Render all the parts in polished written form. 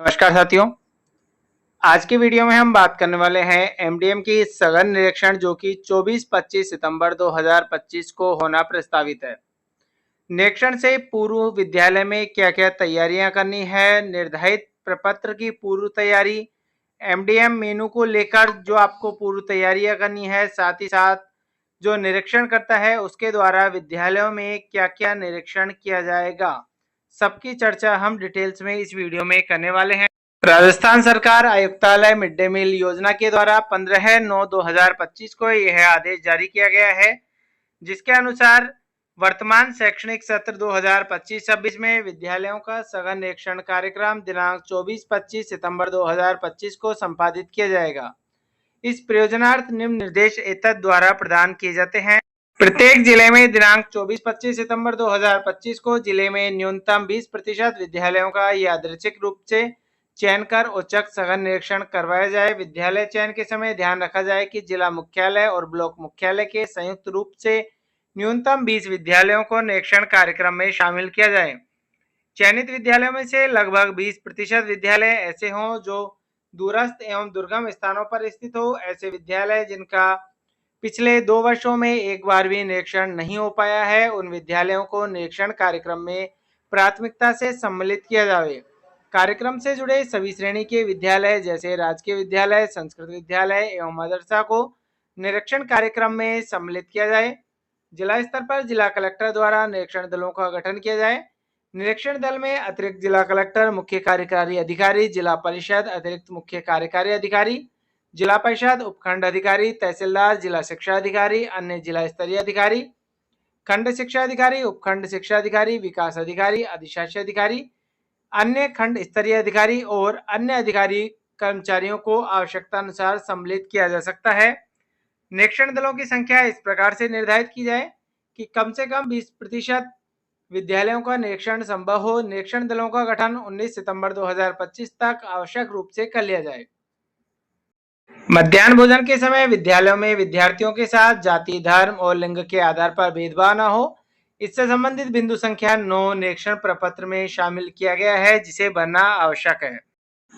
नमस्कार साथियों। आज की वीडियो में हम बात करने वाले हैं एमडीएम की सघन निरीक्षण जो कि 24-25 सितंबर 2025 को होना प्रस्तावित है। निरीक्षण से पूर्व विद्यालय में क्या-क्या तैयारियां करनी है, निर्धारित प्रपत्र की पूर्व तैयारी, एमडीएम मेनू को लेकर जो आपको पूर्व तैयारियां करनी है, साथ ही साथ जो निरीक्षण करता है उसके द्वारा विद्यालयों में क्या-क्या निरीक्षण किया जाएगा, सबकी चर्चा हम डिटेल्स में इस वीडियो में करने वाले हैं। राजस्थान सरकार आयुक्तालय मिड डे मील योजना के द्वारा 15/9/2025 को यह आदेश जारी किया गया है, जिसके अनुसार वर्तमान शैक्षणिक सत्र 2025-26 में विद्यालयों का सघन निरीक्षण कार्यक्रम दिनांक 24-25 सितंबर 2025 को संपादित किया जाएगा। इस प्रयोजनार्थ निम्न निर्देश एतद द्वारा प्रदान किए जाते हैं। प्रत्येक जिले में दिनांक 24-25 सितंबर 2025 को जिले में न्यूनतम 20% विद्यालयों का यादृच्छिक रूप से चयन कर औचक सघन निरीक्षण करवाया जाए। विद्यालय चयन के समय ध्यान रखा जाए कि जिला मुख्यालय और ब्लॉक मुख्यालय के संयुक्त रूप से न्यूनतम 20 विद्यालयों को निरीक्षण कार्यक्रम में शामिल किया जाए। चयनित विद्यालयों में से लगभग 20% विद्यालय ऐसे हों जो दूरस्थ एवं दुर्गम स्थानों पर स्थित हो। ऐसे विद्यालय जिनका पिछले 2 वर्षों में एक बार भी निरीक्षण नहीं हो पाया है, उन विद्यालयों को निरीक्षण कार्यक्रम में प्राथमिकता से सम्मिलित किया जाए। कार्यक्रम से जुड़े सभी श्रेणी के विद्यालय जैसे राजकीय विद्यालय, संस्कृत विद्यालय एवं मदरसा को निरीक्षण कार्यक्रम में सम्मिलित किया जाए। जिला स्तर पर जिला कलेक्टर द्वारा निरीक्षण दलों का गठन किया जाए। निरीक्षण दल में अतिरिक्त जिला कलेक्टर, मुख्य कार्यकारी अधिकारी, जिला परिषद अतिरिक्त मुख्य कार्यकारी अधिकारी, जिला परिषद उपखंड अधिकारी, तहसीलदार, जिला शिक्षा अधिकारी, अन्य जिला स्तरीय अधिकारी, खंड शिक्षा अधिकारी, उपखंड शिक्षा अधिकारी, विकास अधिकारी, अधिशासी अधिकारी, अन्य खंड स्तरीय अधिकारी और अन्य अधिकारी कर्मचारियों को आवश्यकता अनुसार सम्मिलित किया जा सकता है। निरीक्षण दलों की संख्या इस प्रकार से निर्धारित की जाए कि कम से कम 20% विद्यालयों का निरीक्षण संभव हो। निरीक्षण दलों का गठन 19 सितंबर 2025 तक आवश्यक रूप से कर लिया जाए। मध्याह्न भोजन के समय विद्यालयों में विद्यार्थियों के साथ जाति, धर्म और लिंग के आधार पर भेदभाव न हो, इससे संबंधित बिंदु संख्या 9 निरीक्षण प्रपत्र में शामिल किया गया है, जिसे भरना आवश्यक है।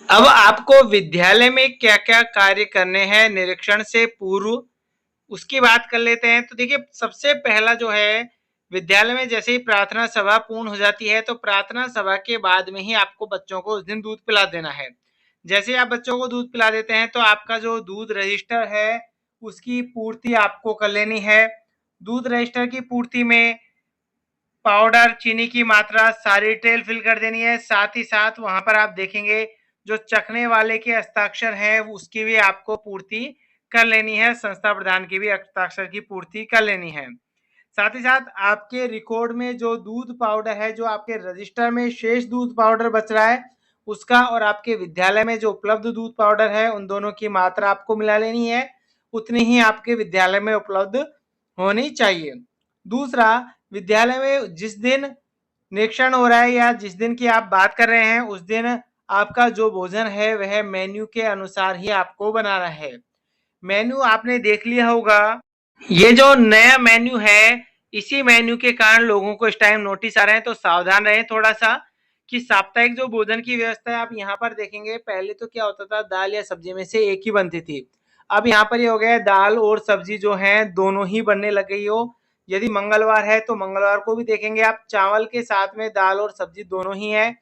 अब आपको विद्यालय में क्या क्या कार्य करने हैं निरीक्षण से पूर्व, उसकी बात कर लेते हैं। तो देखिए, सबसे पहला जो है, विद्यालय में जैसे ही प्रार्थना सभा पूर्ण हो जाती है तो प्रार्थना सभा के बाद में ही आपको बच्चों को उस दिन दूध पिला देना है। जैसे ही आप बच्चों को दूध पिला देते हैं तो आपका जो दूध रजिस्टर है उसकी पूर्ति आपको कर लेनी है। दूध रजिस्टर की पूर्ति में पाउडर, चीनी की मात्रा सारी डिटेल फिल कर देनी है। साथ ही साथ वहां पर आप देखेंगे जो चखने वाले के हस्ताक्षर है उसकी भी आपको पूर्ति कर लेनी है। संस्था प्रधान की भी हस्ताक्षर की पूर्ति कर लेनी है। साथ ही साथ आपके रिकॉर्ड में जो दूध पाउडर है, जो आपके रजिस्टर में शेष दूध पाउडर बच रहा है उसका, और आपके विद्यालय में जो उपलब्ध दूध पाउडर है उन दोनों की मात्रा आपको मिला लेनी है। उतनी ही आपके विद्यालय में उपलब्ध होनी चाहिए। दूसरा, विद्यालय में जिस दिन निरीक्षण हो रहा है या जिस दिन की आप बात कर रहे हैं उस दिन आपका जो भोजन है वह मेन्यू के अनुसार ही आपको बनाना है। मेन्यू आपने देख लिया होगा। ये जो नया मेन्यू है, इसी मेन्यू के कारण लोगों को इस टाइम नोटिस आ रहे हैं, तो सावधान रहें थोड़ा सा कि साप्ताहिक जो भोजन की व्यवस्था है आप यहाँ पर देखेंगे। पहले तो क्या होता था, दाल या सब्जी में से एक ही बनती थी। अब यहाँ पर ये हो गया है दाल और सब्जी जो है दोनों ही बनने लग गई हो। यदि मंगलवार है तो मंगलवार को भी देखेंगे आप चावल के साथ में दाल और सब्जी दोनों ही है।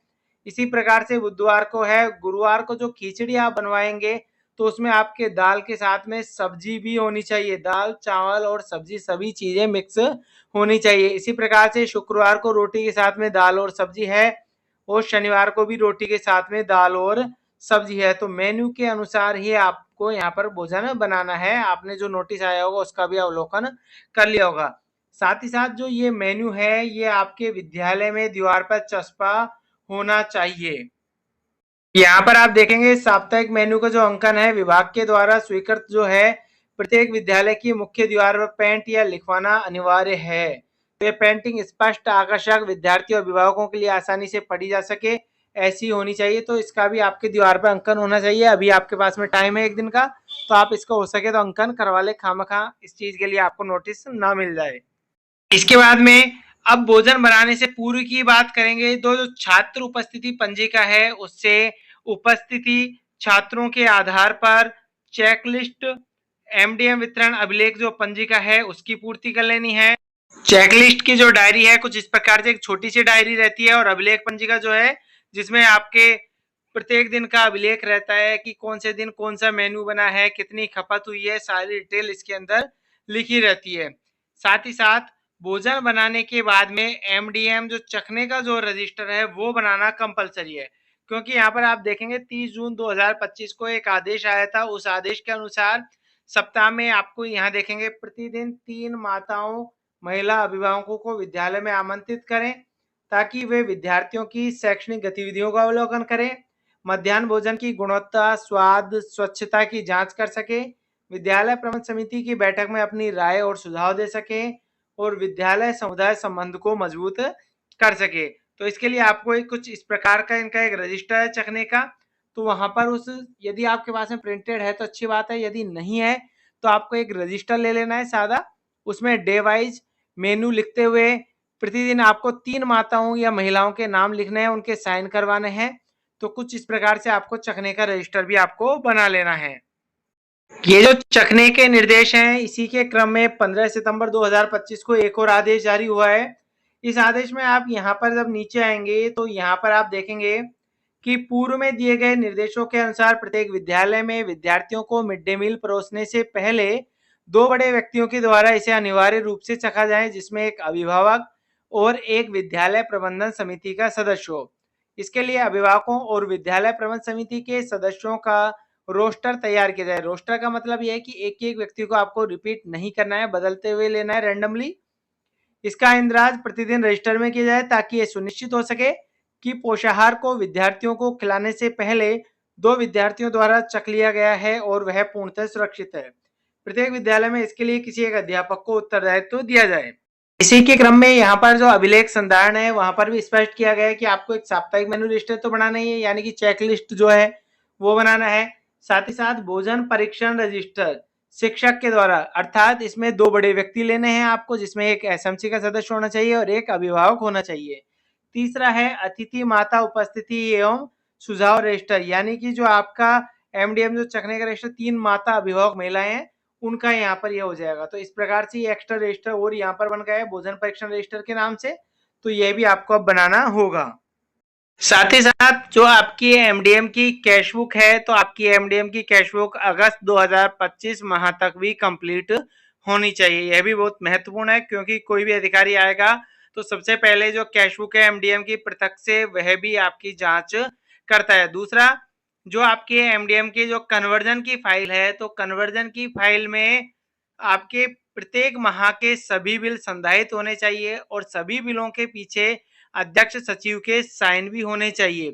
इसी प्रकार से बुधवार को है। गुरुवार को जो खिचड़ी आप बनवाएंगे तो उसमें आपके दाल के साथ में सब्जी भी होनी चाहिए। दाल, चावल और सब्जी सभी चीजें मिक्स होनी चाहिए। इसी प्रकार से शुक्रवार को रोटी के साथ में दाल और सब्जी है और शनिवार को भी रोटी के साथ में दाल और सब्जी है। तो मेन्यू के अनुसार ही आपको यहाँ पर भोजन बनाना है। आपने जो नोटिस आया होगा उसका भी अवलोकन कर लिया होगा। साथ ही साथ जो ये मेन्यू है ये आपके विद्यालय में दीवार पर चस्पा होना चाहिए। यहाँ पर आप देखेंगे साप्ताहिक मेन्यू का जो अंकन है विभाग के द्वारा स्वीकृत जो है, प्रत्येक विद्यालय की मुख्य दीवार पर पेंट या लिखवाना अनिवार्य है। तो ये पेंटिंग स्पष्ट, आकर्षक, विद्यार्थी और अभिभावकों के लिए आसानी से पढ़ी जा सके ऐसी होनी चाहिए। तो इसका भी आपके दीवार पर अंकन होना चाहिए। अभी आपके पास में टाइम है एक दिन का, तो आप इसको हो सके तो अंकन करवा ले, खामखा इस चीज के लिए आपको नोटिस ना मिल जाए। इसके बाद में अब भोजन बनाने से पूर्व की बात करेंगे। तो जो छात्र उपस्थिति पंजिका है उससे उपस्थिति छात्रों के आधार पर चेकलिस्ट एमडीएम वितरण अभिलेख जो पंजिका है उसकी पूर्ति कर लेनी है। चेकलिस्ट की जो डायरी है कुछ इस प्रकार से एक छोटी सी डायरी रहती है और अभिलेख पंजिका जो है जिसमें आपके प्रत्येक दिन का अभिलेख रहता है कि कौन से दिन कौन सा मेन्यू बना है, कितनी खपत हुई है, सारी डिटेल इसके अंदर लिखी रहती है। साथ ही साथ भोजन बनाने के बाद में एमडीएम जो चखने का जो रजिस्टर है वो बनाना कंपलसरी है, क्योंकि यहाँ पर आप देखेंगे 30 जून 2025 को एक आदेश आया था। उस आदेश के अनुसार सप्ताह में आपको यहाँ देखेंगे प्रतिदिन 3 माताओं महिला अभिभावकों को विद्यालय में आमंत्रित करें ताकि वे विद्यार्थियों की शैक्षणिक गतिविधियों का अवलोकन करें, मध्याह्न भोजन की गुणवत्ता, स्वाद, स्वच्छता की जांच कर सके, विद्यालय प्रबंध समिति की बैठक में अपनी राय और सुझाव दे सके और विद्यालय समुदाय संबंध को मजबूत कर सके। तो इसके लिए आपको एक कुछ इस प्रकार का इनका एक रजिस्टर है चखने का। तो वहां पर उस यदि आपके पास में प्रिंटेड है तो अच्छी बात है, यदि नहीं है तो आपको एक रजिस्टर ले लेना है सादा, उसमें डे वाइज मेनू लिखते हुए प्रतिदिन आपको 3 माताओं या महिलाओं के नाम लिखने हैं, उनके साइन करवाने हैं। तो कुछ इस प्रकार से आपको चखने का रजिस्टर भी आपको बना लेना है। ये जो चखने के निर्देश हैं इसी के क्रम में 15 सितंबर 2025 को एक और आदेश जारी हुआ है। इस आदेश में आप यहाँ पर जब नीचे आएंगे तो यहाँ पर आप देखेंगे कि पूर्व में दिए गए निर्देशों के अनुसार प्रत्येक विद्यालय में विद्यार्थियों को मिड डे मील परोसने से पहले 2 बड़े व्यक्तियों के द्वारा इसे अनिवार्य रूप से चखा जाए, जिसमें एक अभिभावक और एक विद्यालय प्रबंधन समिति का सदस्य हो। इसके लिए अभिभावकों और विद्यालय प्रबंध समिति के सदस्यों का रोस्टर तैयार किया जाए। रोस्टर का मतलब यह है कि एक एक व्यक्ति को आपको रिपीट नहीं करना है, बदलते हुए लेना है रैंडमली। इसका इंदराज प्रतिदिन रजिस्टर में किया जाए ताकि यह सुनिश्चित हो सके कि पोषाहार को विद्यार्थियों को खिलाने से पहले 2 विद्यार्थियों द्वारा चख लिया गया है और वह पूर्णतः सुरक्षित है। प्रत्येक विद्यालय में इसके लिए किसी एक अध्यापक को उत्तरदायित्व दिया जाए। इसी के क्रम में यहाँ पर जो अभिलेख संधारण है वहां पर भी स्पष्ट किया गया है कि आपको एक साप्ताहिक मेनू लिस्ट तो बनाना ही है, यानी कि चेकलिस्ट जो है वो बनाना है। साथ ही साथ भोजन परीक्षण रजिस्टर शिक्षक के द्वारा, अर्थात इसमें 2 बड़े व्यक्ति लेने हैं आपको, जिसमें एक एसएमसी का सदस्य होना चाहिए और एक अभिभावक होना चाहिए। तीसरा है अतिथि माता उपस्थिति एवं सुझाव रजिस्टर, यानी कि जो आपका एमडीएम जो चखने का रजिस्टर 3 माता अभिभावक महिलाएं हैं उनका यहाँ पर यह हो जाएगा। तो इस प्रकार से ये एक्स्ट्रा रजिस्टर और यहाँ पर बन गया है भोजन परीक्षण रजिस्टर के नाम से, तो यह भी आपको अब बनाना होगा। साथ ही साथ जो आपकी एमडीएम की कैश बुक है तो आपकी एमडीएम की कैश बुक अगस्त 2025 माह तक भी कंप्लीट होनी चाहिए। यह भी बहुत महत्वपूर्ण है क्योंकि कोई भी अधिकारी आएगा तो सबसे पहले जो कैश बुक है एमडीएम की पृथक से वह भी आपकी जांच करता है। दूसरा, जो आपके एमडीएम की जो कन्वर्जन की फाइल है तो कन्वर्जन की फाइल में आपके प्रत्येक माह के सभी बिल संधारित होने चाहिए और सभी बिलों के पीछे अध्यक्ष सचिव के साइन भी होने चाहिए।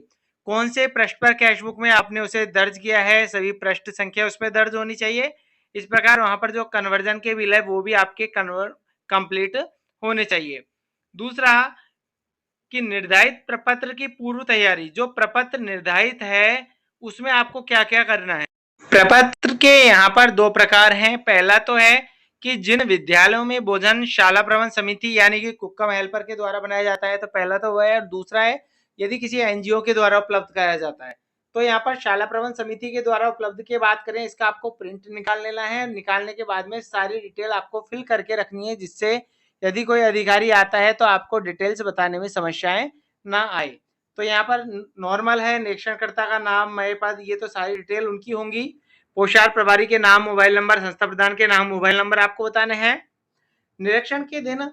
कौन से पृष्ठ पर कैश बुक में आपने उसे दर्ज किया है सभी पृष्ठ संख्या उस पर दर्ज होनी चाहिए। इस प्रकार वहां पर जो कन्वर्जन के बिल है वो भी आपके कंप्लीट होने चाहिए। दूसरा कि निर्धारित प्रपत्र की पूर्व तैयारी, जो प्रपत्र निर्धारित है उसमें आपको क्या क्या करना है। प्रपत्र के यहाँ पर 2 प्रकार हैं। पहला तो है कि जिन विद्यालयों में भोजन शाला प्रबंध समिति यानी कि कुक्कम हेल्पर के द्वारा बनाया जाता है तो पहला तो वह है, और दूसरा है यदि किसी एनजीओ के द्वारा उपलब्ध कराया जाता है। तो यहाँ पर शाला प्रबंध समिति के द्वारा उपलब्ध की बात करें, इसका आपको प्रिंट निकाल लेना है। निकालने के बाद में सारी डिटेल आपको फिल करके रखनी है, जिससे यदि कोई अधिकारी आता है तो आपको डिटेल्स बताने में समस्याएं ना आए। तो यहाँ पर नॉर्मल है, निरीक्षणकर्ता का नाम मेरे पास, ये तो सारी डिटेल उनकी होंगी। पोषाहार प्रभारी के नाम, मोबाइल नंबर, संस्था प्रधान के नाम, मोबाइल नंबर आपको बताने हैं। निरीक्षण के दिन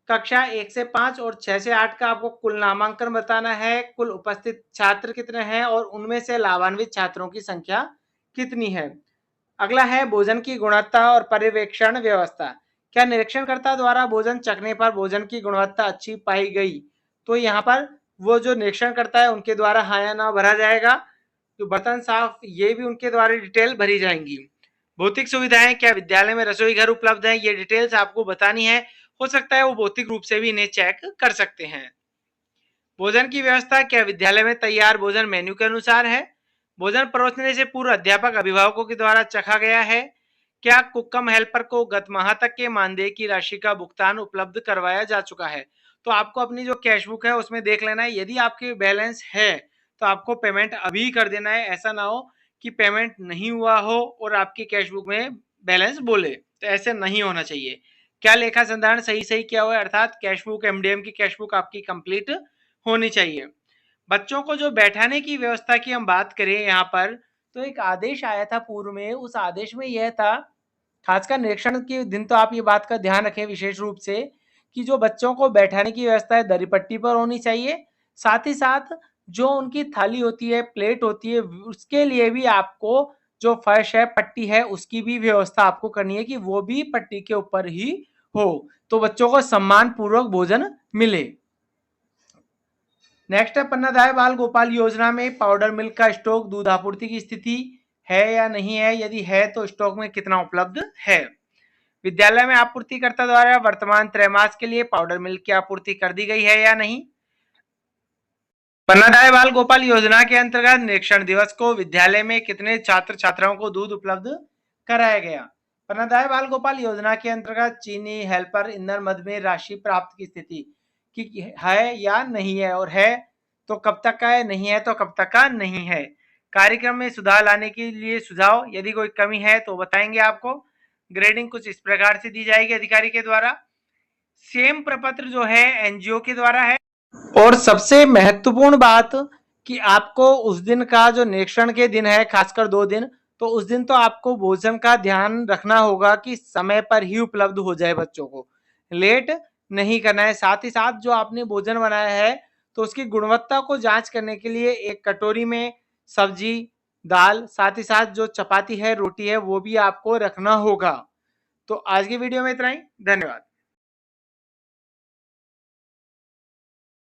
कक्षा 1 से 5 और 6 से 8 का आपको कुल नामांकन बताना है, कुल उपस्थित छात्र कितने हैं और उनमें से लाभान्वित छात्रों की संख्या कितनी है। अगला है भोजन की गुणवत्ता और पर्यवेक्षण व्यवस्था। क्या निरीक्षणकर्ता द्वारा भोजन चखने पर भोजन की गुणवत्ता अच्छी पाई गई, तो यहाँ पर वो जो निरीक्षण करता है उनके द्वारा हाँ या ना भरा जाएगा। तो बर्तन साफ, ये भी उनके द्वारा डिटेल भरी जाएंगी। भौतिक सुविधाएं, क्या विद्यालय में रसोई घर उपलब्ध है, ये डिटेल्स आपको बतानी है। हो सकता है वो भौतिक रूप से भी इन्हें चेक कर सकते हैं। भोजन की व्यवस्था, क्या विद्यालय में तैयार भोजन मेन्यू के अनुसार है। भोजन परोसने से पूर्व अध्यापक अभिभावकों के द्वारा चखा गया है। क्या कुक्कम हेल्पर को गत माह तक के मानदेय की राशि का भुगतान उपलब्ध करवाया जा चुका है। तो आपको अपनी जो कैश बुक है उसमें देख लेना है, यदि आपके बैलेंस है तो आपको पेमेंट अभी कर देना है। ऐसा ना हो कि पेमेंट नहीं हुआ हो और आपकी कैश बुक में बैलेंस बोले, तो ऐसे नहीं होना चाहिए। क्या लेखा संधारण सही किया हुआ है, अर्थात कैश बुक, एमडीएम की कैश बुक आपकी कंप्लीट होनी चाहिए। बच्चों को जो बैठाने की व्यवस्था की हम बात करें यहाँ पर, तो एक आदेश आया था पूर्व में। उस आदेश में यह था, खासकर निरीक्षण के दिन तो आप ये बात का ध्यान रखें विशेष रूप से, कि जो बच्चों को बैठाने की व्यवस्था है दरी पट्टी पर होनी चाहिए। साथ ही साथ जो उनकी थाली होती है, प्लेट होती है, उसके लिए भी आपको जो फर्श है, पट्टी है, उसकी भी व्यवस्था आपको करनी है कि वो भी पट्टी के ऊपर ही हो, तो बच्चों को सम्मान पूर्वक भोजन मिले। नेक्स्ट है पन्नाधाय बाल गोपाल योजना में पाउडर मिल्क का स्टॉक, दूध आपूर्ति की स्थिति है या नहीं है, यदि है तो स्टॉक में कितना उपलब्ध है। विद्यालय में आपूर्तिकर्ता द्वारा वर्तमान त्रैमास के लिए पाउडर मिल्क की आपूर्ति कर दी गई है या नहीं। पन्नाधाय बाल गोपाल योजना के अंतर्गत निरीक्षण दिवस को विद्यालय में कितने छात्र छात्राओं को दूध उपलब्ध कराया गया। पन्नाधाय बाल गोपाल योजना के अंतर्गत चीनी, हेल्पर, ईंधन, मद में राशि प्राप्त की स्थिति कि है या नहीं है, और है तो कब तक का है, नहीं है तो कब तक का नहीं है। कार्यक्रम में सुधार लाने के लिए सुझाव, यदि कोई कमी है तो बताएंगे आपको। ग्रेडिंग कुछ इस प्रकार से दी जाएगी अधिकारी के द्वारा। सेम प्रपत्र जो है एनजीओ के द्वारा है। और सबसे महत्वपूर्ण बात कि आपको उस दिन का जो निरीक्षण के दिन है, खासकर 2 दिन, तो उस दिन तो आपको भोजन का ध्यान रखना होगा कि समय पर ही उपलब्ध हो जाए, बच्चों को लेट नहीं करना है। साथ ही साथ जो आपने भोजन बनाया है तो उसकी गुणवत्ता को जांच करने के लिए एक कटोरी में सब्जी, दाल, साथ ही साथ जो चपाती है, रोटी है, वो भी आपको रखना होगा। तो आज की वीडियो में इतना ही, धन्यवाद।